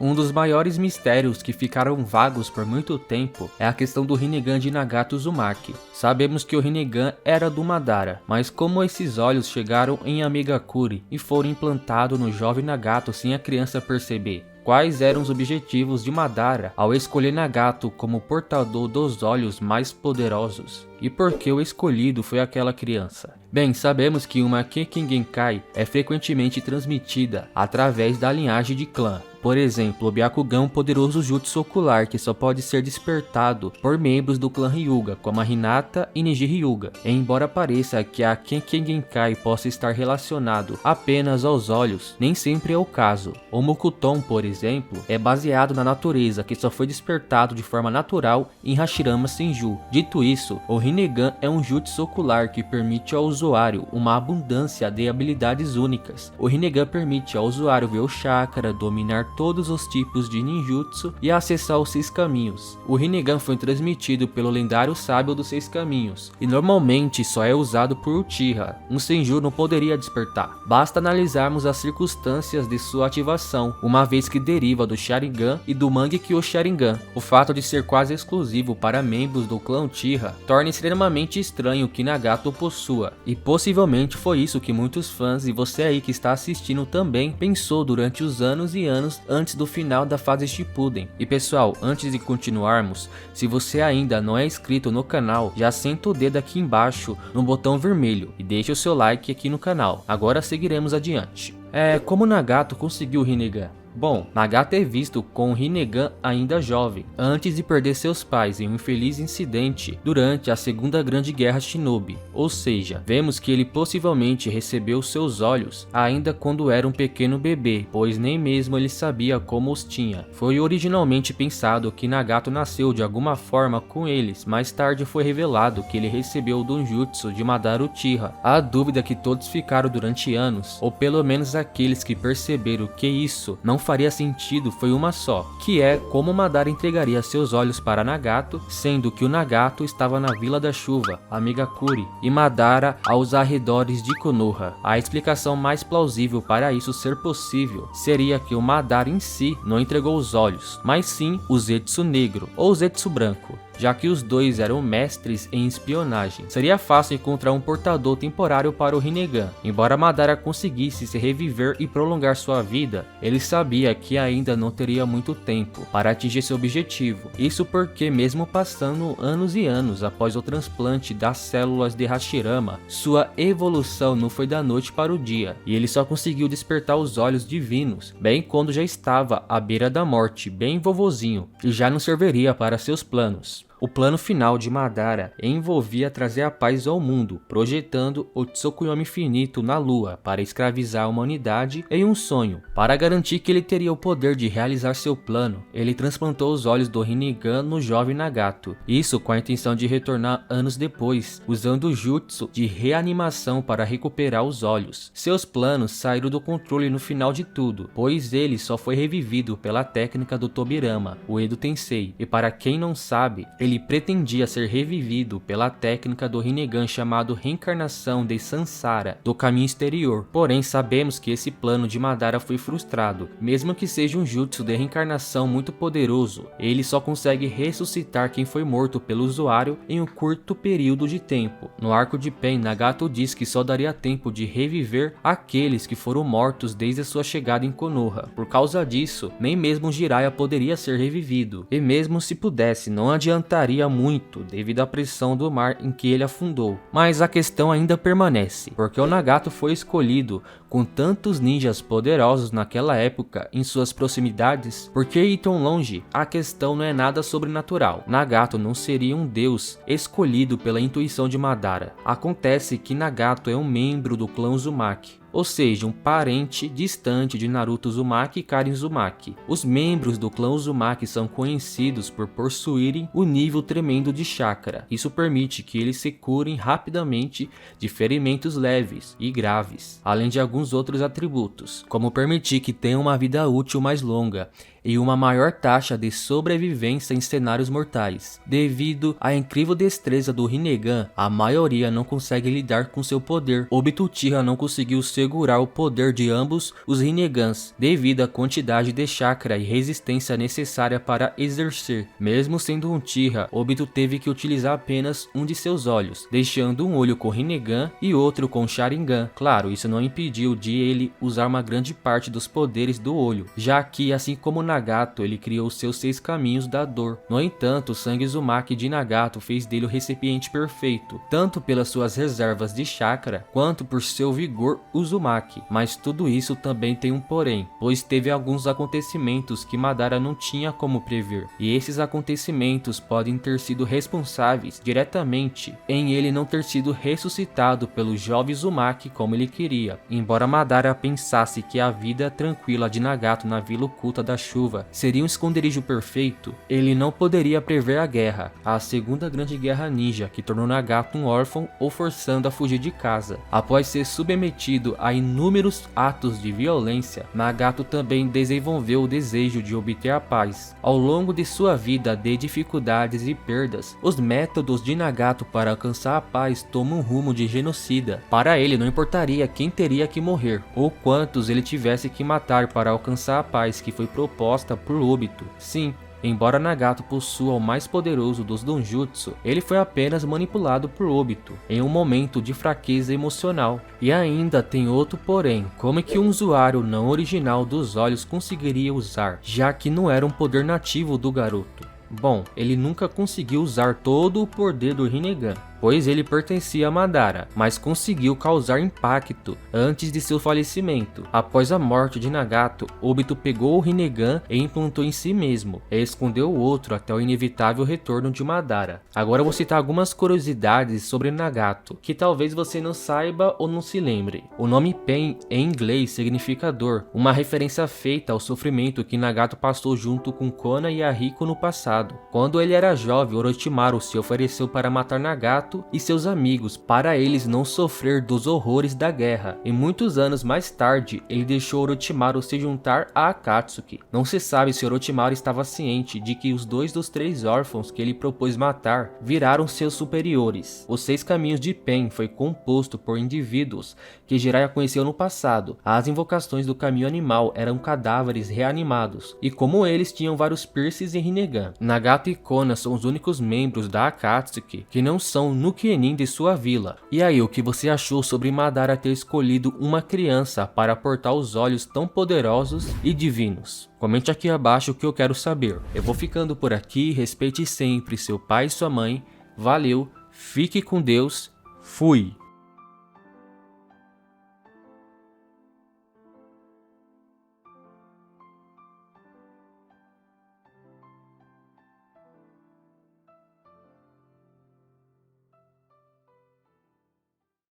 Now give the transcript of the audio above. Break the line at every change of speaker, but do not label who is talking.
Um dos maiores mistérios que ficaram vagos por muito tempo é a questão do Rinnegan de Nagato Uzumaki. Sabemos que o Rinnegan era do Madara, mas como esses olhos chegaram em Amigakuri e foram implantados no jovem Nagato sem a criança perceber? Quais eram os objetivos de Madara ao escolher Nagato como portador dos olhos mais poderosos? E por que o escolhido foi aquela criança? Bem, sabemos que uma Kekkei Genkai é frequentemente transmitida através da linhagem de clã. Por exemplo, o Byakugan é um poderoso jutsu ocular que só pode ser despertado por membros do clã Hyuga, como a Hinata e Neji Hyuga. Embora pareça que a Kekkei Genkai possa estar relacionado apenas aos olhos, nem sempre é o caso. O Mokuton, por exemplo, é baseado na natureza que só foi despertado de forma natural em Hashirama Senju. Dito isso, o Rinnegan é um jutsu ocular que permite ao usuário uma abundância de habilidades únicas. O Rinnegan permite ao usuário ver o chakra, dominar todos os tipos de ninjutsu e acessar os 6 caminhos. O Rinnegan foi transmitido pelo lendário sábio dos 6 caminhos e normalmente só é usado por Uchiha. Um Senju não poderia despertar. Basta analisarmos as circunstâncias de sua ativação, uma vez que deriva do Sharingan e do Mangekyo Sharingan. O fato de ser quase exclusivo para membros do clã Uchiha torna extremamente estranho que Nagato possua, e possivelmente foi isso que muitos fãs e você aí que está assistindo também pensou durante os anos e anos antes do final da fase Shippuden. E pessoal, antes de continuarmos, se você ainda não é inscrito no canal, já senta o dedo aqui embaixo no botão vermelho e deixa o seu like aqui no canal. Agora seguiremos adiante. Como Nagato conseguiu o Rinnegan? Bom, Nagato é visto com o Rinnegan ainda jovem, antes de perder seus pais em um infeliz incidente durante a Segunda Grande Guerra Shinobi, ou seja, vemos que ele possivelmente recebeu seus olhos ainda quando era um pequeno bebê, pois nem mesmo ele sabia como os tinha. Foi originalmente pensado que Nagato nasceu de alguma forma com eles, mais tarde foi revelado que ele recebeu o Donjutsu de Madara Uchiha. A dúvida que todos ficaram durante anos, ou pelo menos aqueles que perceberam que isso não faria sentido, foi uma só, que é como Madara entregaria seus olhos para Nagato, sendo que o Nagato estava na Vila da Chuva, Amigakuri, e Madara aos arredores de Konoha. A explicação mais plausível para isso ser possível seria que o Madara em si não entregou os olhos, mas sim o Zetsu negro ou Zetsu branco, já que os dois eram mestres em espionagem. Seria fácil encontrar um portador temporário para o Rinnegan. Embora Madara conseguisse se reviver e prolongar sua vida, ele sabia que ainda não teria muito tempo para atingir seu objetivo. Isso porque mesmo passando anos e anos após o transplante das células de Hashirama, sua evolução não foi da noite para o dia, e ele só conseguiu despertar os olhos divinos, bem quando já estava à beira da morte, bem vovozinho, e já não serviria para seus planos. O plano final de Madara envolvia trazer a paz ao mundo, projetando o Tsukuyomi infinito na lua para escravizar a humanidade em um sonho. Para garantir que ele teria o poder de realizar seu plano, ele transplantou os olhos do Rinnegan no jovem Nagato, isso com a intenção de retornar anos depois, usando o jutsu de reanimação para recuperar os olhos. Seus planos saíram do controle no final de tudo, pois ele só foi revivido pela técnica do Tobirama, o Edo Tensei, e para quem não sabe, ele pretendia ser revivido pela técnica do Rinnegan chamado Reencarnação de Sansara, do caminho exterior. Porém, sabemos que esse plano de Madara foi frustrado. Mesmo que seja um jutsu de reencarnação muito poderoso, ele só consegue ressuscitar quem foi morto pelo usuário em um curto período de tempo. No arco de Pain, Nagato diz que só daria tempo de reviver aqueles que foram mortos desde a sua chegada em Konoha. Por causa disso, nem mesmo Jiraiya poderia ser revivido, e mesmo se pudesse, não adiantaria muito devido à pressão do mar em que ele afundou. Mas a questão ainda permanece, porque o Nagato foi escolhido com tantos ninjas poderosos naquela época em suas proximidades. Por que ir tão longe? A questão não é nada sobrenatural. Nagato não seria um deus escolhido pela intuição de Madara. Acontece que Nagato é um membro do clã Uzumaki, ou seja, um parente distante de Naruto Uzumaki e Karen Uzumaki. Os membros do clã Uzumaki são conhecidos por possuírem um nível tremendo de chakra. Isso permite que eles se curem rapidamente de ferimentos leves e graves, além de alguns outros atributos, como permitir que tenham uma vida útil mais longa e uma maior taxa de sobrevivência em cenários mortais. Devido à incrível destreza do Rinnegan, a maioria não consegue lidar com seu poder. Obito Uchiha não conseguiu segurar o poder de ambos os Rinnegans, devido à quantidade de chakra e resistência necessária para exercer. Mesmo sendo um Uchiha, Obito teve que utilizar apenas um de seus olhos, deixando um olho com Rinnegan e outro com Sharingan. Claro, isso não impediu de ele usar uma grande parte dos poderes do olho, já que, assim como Nagato, ele criou seus 6 caminhos da dor. No entanto, o sangue Uzumaki de Nagato fez dele o recipiente perfeito, tanto pelas suas reservas de chakra, quanto por seu vigor Uzumaki. Mas tudo isso também tem um porém, pois teve alguns acontecimentos que Madara não tinha como prever, e esses acontecimentos podem ter sido responsáveis diretamente em ele não ter sido ressuscitado pelo jovem Uzumaki como ele queria. Embora Madara pensasse que a vida tranquila de Nagato na Vila Oculta da Chuva seria um esconderijo perfeito, ele não poderia prever a guerra, a segunda grande guerra ninja que tornou Nagato um órfão ou forçando a fugir de casa. Após ser submetido a inúmeros atos de violência, Nagato também desenvolveu o desejo de obter a paz. Ao longo de sua vida de dificuldades e perdas, os métodos de Nagato para alcançar a paz tomam um rumo de genocida. Para ele não importaria quem teria que morrer, ou quantos ele tivesse que matar para alcançar a paz que foi proposta por Obito. Sim, embora Nagato possua o mais poderoso dos Donjutsu, ele foi apenas manipulado por Obito, em um momento de fraqueza emocional. E ainda tem outro porém, como é que um usuário não original dos olhos conseguiria usar, já que não era um poder nativo do garoto? Bom, ele nunca conseguiu usar todo o poder do Rinnegan, pois ele pertencia a Madara, mas conseguiu causar impacto antes de seu falecimento. Após a morte de Nagato, Obito pegou o Rinnegan e implantou em si mesmo, e escondeu o outro até o inevitável retorno de Madara. Agora eu vou citar algumas curiosidades sobre Nagato, que talvez você não saiba ou não se lembre. O nome Pain em inglês significa dor, uma referência feita ao sofrimento que Nagato passou junto com Konan e Ahiko no passado. Quando ele era jovem, Orochimaru se ofereceu para matar Nagato e seus amigos para eles não sofrer dos horrores da guerra, e muitos anos mais tarde ele deixou Orochimaru se juntar a Akatsuki. Não se sabe se Orochimaru estava ciente de que os 2 dos 3 órfãos que ele propôs matar viraram seus superiores. Os 6 caminhos de Pain foi composto por indivíduos que Jiraiya conheceu no passado. As invocações do caminho animal eram cadáveres reanimados, e como eles tinham vários piercings em Rinnegan. Nagato e Konan são os únicos membros da Akatsuki que não são no Kenin de sua vila. E aí, o que você achou sobre Madara ter escolhido uma criança para portar os olhos tão poderosos e divinos? Comente aqui abaixo que eu quero saber. Eu vou ficando por aqui, respeite sempre seu pai e sua mãe. Valeu, fique com Deus, fui!